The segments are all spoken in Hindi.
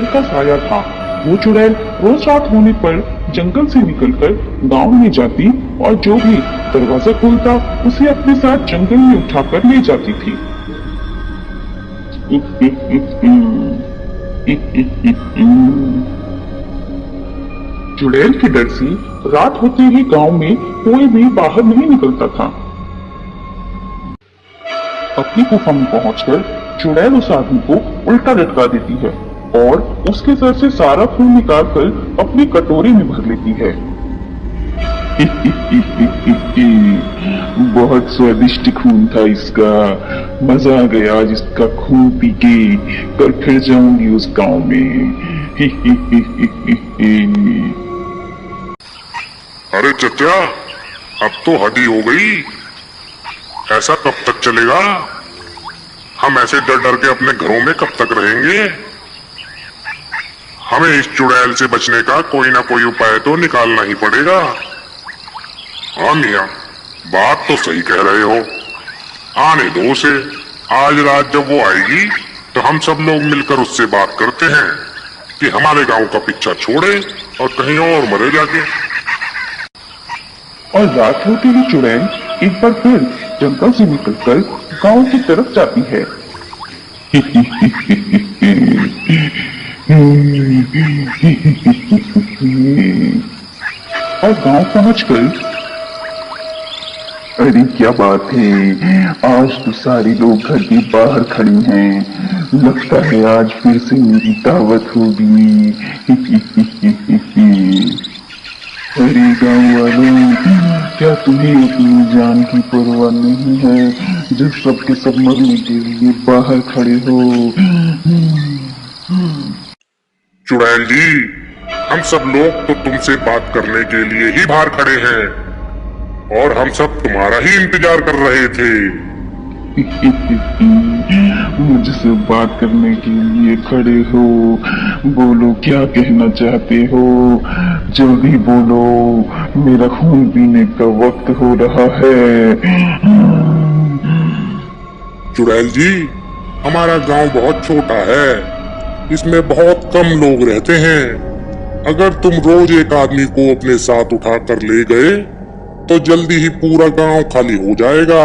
चुड़ैल का साया था। वो चुड़ैल रोज रात होने पर जंगल से निकलकर गांव में जाती और जो भी दरवाजा खोलता उसे अपने साथ जंगल में उठाकर ले जाती थी। चुड़ैल के डर से रात होते ही गांव में कोई भी बाहर नहीं निकलता था। अपनी गुफा में पहुंचकर चुड़ैल उस आदमी को उल्टा लटका देती है और उसके सर से सारा खून निकालकर अपनी कटोरी में भर लेती है। बहुत स्वादिष्ट खून था इसका, मजा आ गया आज इसका खून पी के, कल फिर जाऊंगी उस गांव में। अरे चचा, अब तो हदी हो गई, ऐसा कब तक चलेगा? हम ऐसे डर डर के अपने घरों में कब तक रहेंगे? हमें इस चुड़ैल से बचने का कोई ना कोई उपाय तो निकालना ही पड़ेगा। हाँ मियाँ, बात तो सही कह रहे हो, आने दो उसे। आज रात जब वो आएगी तो हम सब लोग मिलकर उससे बात करते हैं कि हमारे गांव का पीछा छोड़े और कहीं और मरे जाके। और रात होते ही चुड़ैल एक बार फिर जंगल से निकलकर गांव की तरफ जाती है। और गांव पहुंचकर, अरे क्या बात है, आज तो सारे लोग घर के बाहर खड़े हैं, लगता है आज फिर से मेरी दावत होगी। अरे गाँव वालों, क्या तुम्हें अपनी जान की परवाह नहीं है जब सबके सब मरने के लिए बाहर खड़े हो? चुड़ैल जी, हम सब लोग तो तुमसे बात करने के लिए ही बाहर खड़े हैं और हम सब तुम्हारा ही इंतजार कर रहे थे। मुझसे बात करने के लिए खड़े हो, बोलो क्या कहना चाहते हो, जल्दी बोलो, मेरा खून पीने का वक्त हो रहा है। चुड़ैल जी, हमारा गांव बहुत छोटा है, इसमें बहुत कम लोग रहते हैं। अगर तुम रोज एक आदमी को अपने साथ उठा कर ले गए तो जल्दी ही पूरा गांव खाली हो जाएगा,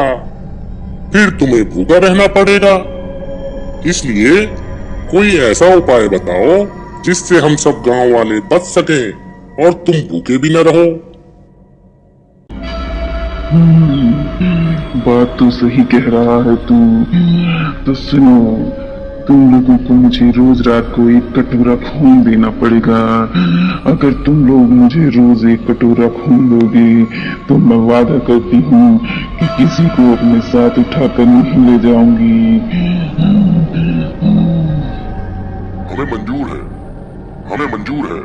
फिर तुम्हें भूखा रहना पड़ेगा। इसलिए कोई ऐसा उपाय बताओ जिससे हम सब गांव वाले बच सकें और तुम भूखे भी न रहो। बात तो सही कह रहा है तू। तो सुनो, तुम लोगों को मुझे रोज रात को एक कटोरा खून देना पड़ेगा। अगर तुम लोग मुझे रोज एक कटोरा खून दोगे तो मैं वादा करती हूँ कि किसी को अपने साथ उठाकर नहीं ले जाऊंगी। हमें मंजूर है, हमें मंजूर है।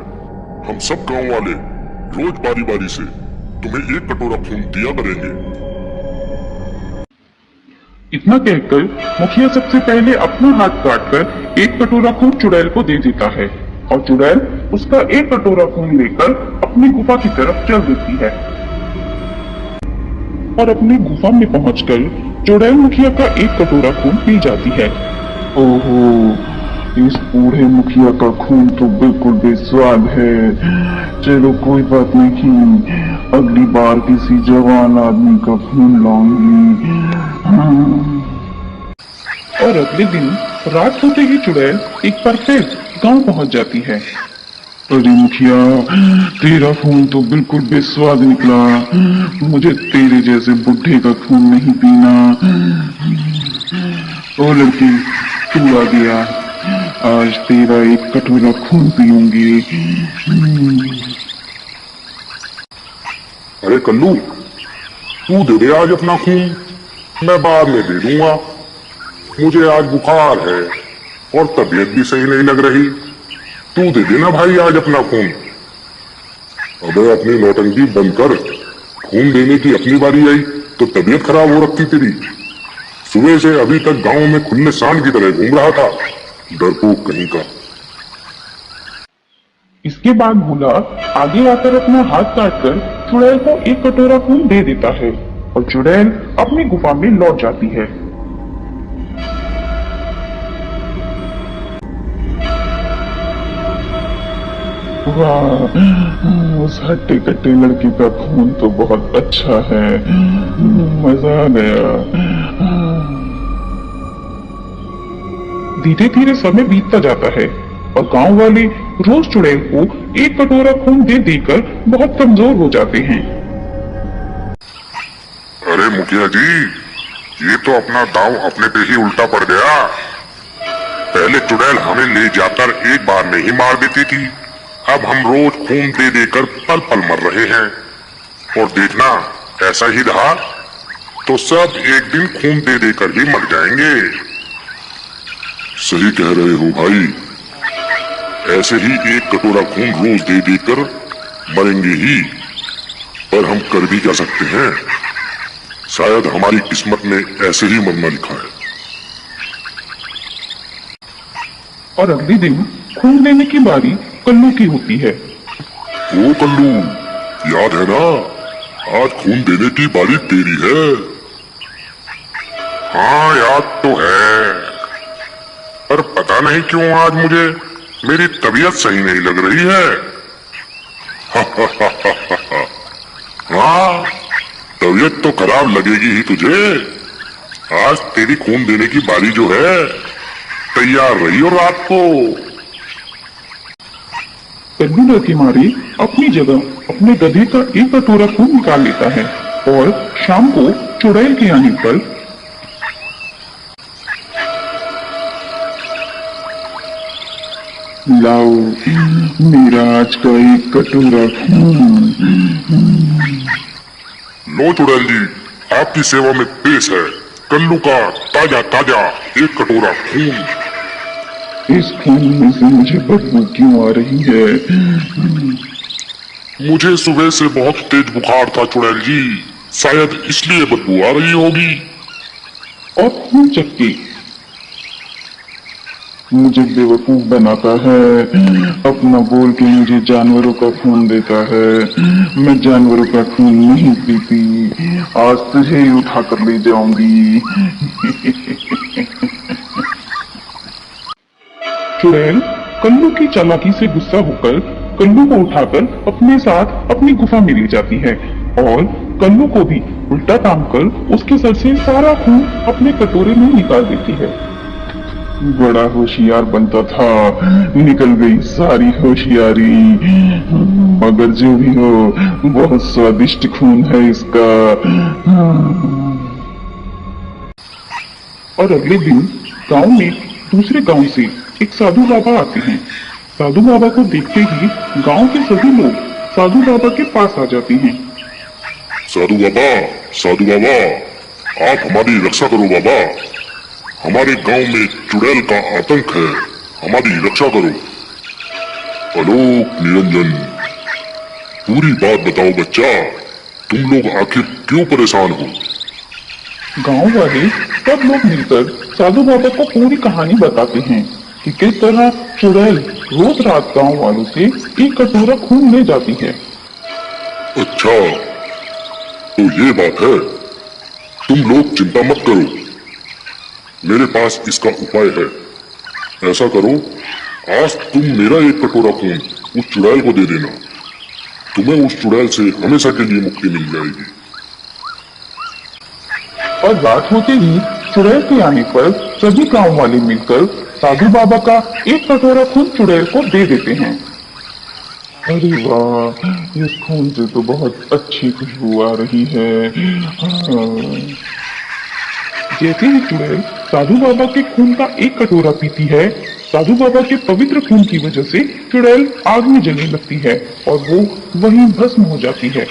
हम सब गांव वाले रोज बारी बारी से तुम्हें एक कटोरा खून दिया करेंगे। इतना कहकर मुखिया सबसे पहले अपना हाथ काटकर एक कटोरा खून चुड़ैल को दे देता है और चुड़ैल उसका एक कटोरा खून लेकर अपनी गुफा की तरफ चल देती है। और अपनी गुफा में पहुंचकर चुड़ैल मुखिया का एक कटोरा खून पी जाती है। ओहो, इस बूढ़े मुखिया का खून तो बिल्कुल बेस्वाद है। चलो कोई बात नहीं, अगली बार किसी जवान आदमी का खून लाऊंगी। और अगले दिन रात होते ही चुड़ैल एक बार फिर गांव पहुंच जाती है। अरे मुखिया, तेरा खून तो बिल्कुल बेस्वाद निकला, मुझे तेरे जैसे बुढ़े का खून नहीं पीना। ओ लड़की, तू आ गया, आज तेरा एक कटोरा खून पीऊंगी। अरे कल्लू, तू दे दे आज अपना खून, मैं बाद में दे दूंगा। मुझे आज बुखार है और तबीयत भी सही नहीं लग रही, तू दे देना भाई आज अपना खून। अबे अपनी नौटंकी बंद कर, खून देने की अपनी बारी आई तो तबीयत खराब हो रखी तेरी। सुबह से अभी तक गांव में खुले सांड की तरह घूम रहा था, डरपोक कहीं का। इसके बाद भूला आगे आकर अपना हाथ काटकर चुड़ैल को एक कटोरा खून दे देता है और चुड़ैल अपनी गुफा में लौट जाती है। वाह, उस हट्टे कट्टे लड़के का खून तो बहुत अच्छा है। मजा आ गया। धीरे धीरे समय बीतता जाता है और गांव वाले रोज चुड़ैल को एक कटोरा खून दे देकर बहुत कमजोर हो जाते हैं। अरे मुखिया जी, ये तो अपना दांव अपने पे ही उल्टा पड़ गया। पहले चुड़ैल हमें ले जाकर एक बार में ही मार देती थी, अब हम रोज खून दे देकर पल पल मर रहे हैं। और देखना, ऐसा ही रहा तो सब एक दिन खून दे देकर ही मर जाएंगे। सही कह रहे हो भाई, ऐसे ही एक कटोरा खून रोज दे देकर मरेंगे ही। पर हम कर भी क्या सकते हैं, शायद हमारी किस्मत में ऐसे ही मरना लिखा है। और अगले दिन खून देने की बारी कल्लू की होती है। ओ कल्लू, याद है ना, आज खून देने की बारी तेरी है। हाँ याद तो है, पर पता नहीं क्यों आज मुझे मेरी तबीयत सही नहीं लग रही है। हाँ, तबीयत तो खराब लगेगी ही तुझे। आज तेरी खून देने की बारी जो है, तैयार रहियो रात को। कल्लू डर के मारे अपनी जगह अपने गधे का एक कटोरा खून निकाल लेता है और शाम को चुड़ैल के आने पर लाओ मेरा आज का एक कटोरा खून। लो चुड़ैल जी, आपकी सेवा में पेश है कल्लू का ताजा ताजा एक कटोरा खून। इस खून में से मुझे बदबू क्यों आ रही है? मुझे सुबह से बहुत तेज बुखार था चुड़ैल जी, शायद इसलिए बदबू आ रही होगी। और खून चक्की मुझे बेवकूफ बनाता है, अपना बोल के मुझे जानवरों का खून देता है। मैं जानवरों का खून नहीं पीती, आज तुझे ही उठा कर ले जाऊंगी। चुड़ैल कल्लू की चालाकी से गुस्सा होकर कल्लू को उठाकर अपने साथ अपनी गुफा में ले जाती है और कल्लू को भी उल्टा टांग कर उसके सर से सारा खून अपने कटोरे में निकाल देती है। बड़ा होशियार बनता था, निकल गई सारी होशियारी। मगर जो भी हो, बहुत स्वादिष्ट खून है इसका। और अगले दिन गांव में दूसरे गांव से एक साधु बाबा आते हैं। साधु बाबा को देखते ही गांव के सभी लोग साधु बाबा के पास आ जाते हैं। साधु बाबा, साधु बाबा, आप हमारी रक्षा करो बाबा। हमारे गांव में चुड़ैल का आतंक है, हमारी रक्षा करो। आलोक निरंजन, पूरी बात बताओ बच्चा, तुम लोग आखिर क्यों परेशान हो? गांव वाले सब लोग मिलकर साधु बाबा को पूरी कहानी बताते हैं कि किस तरह चुड़ैल रोज रात गांव वालों से एक कटोरा खून ले जाती है। अच्छा, तो ये बात है। तुम लोग चिंता मत करो, मेरे पास इसका उपाय है। ऐसा करो, आज तुम मेरा एक कटोरा खून उस चुड़ैल को दे देना, तुम्हें उस चुड़ैल से हमेशा के लिए मुक्ति मिल जाएगी। और रात होते ही चुड़ैल के आने पर सभी गांव वाले मिलकर साधु बाबा का एक कटोरा खून चुड़ैल को दे देते हैं। अरे वाह, इस खून से तो बहुत अच्छी खुशबू आ रही है। जैसे ही चुड़ैल साधु बाबा के खून का एक कटोरा पीती है, साधु बाबा के पवित्र खून की वजह से चुड़ैल आग में जलने लगती है और वो वहीं भस्म हो जाती है।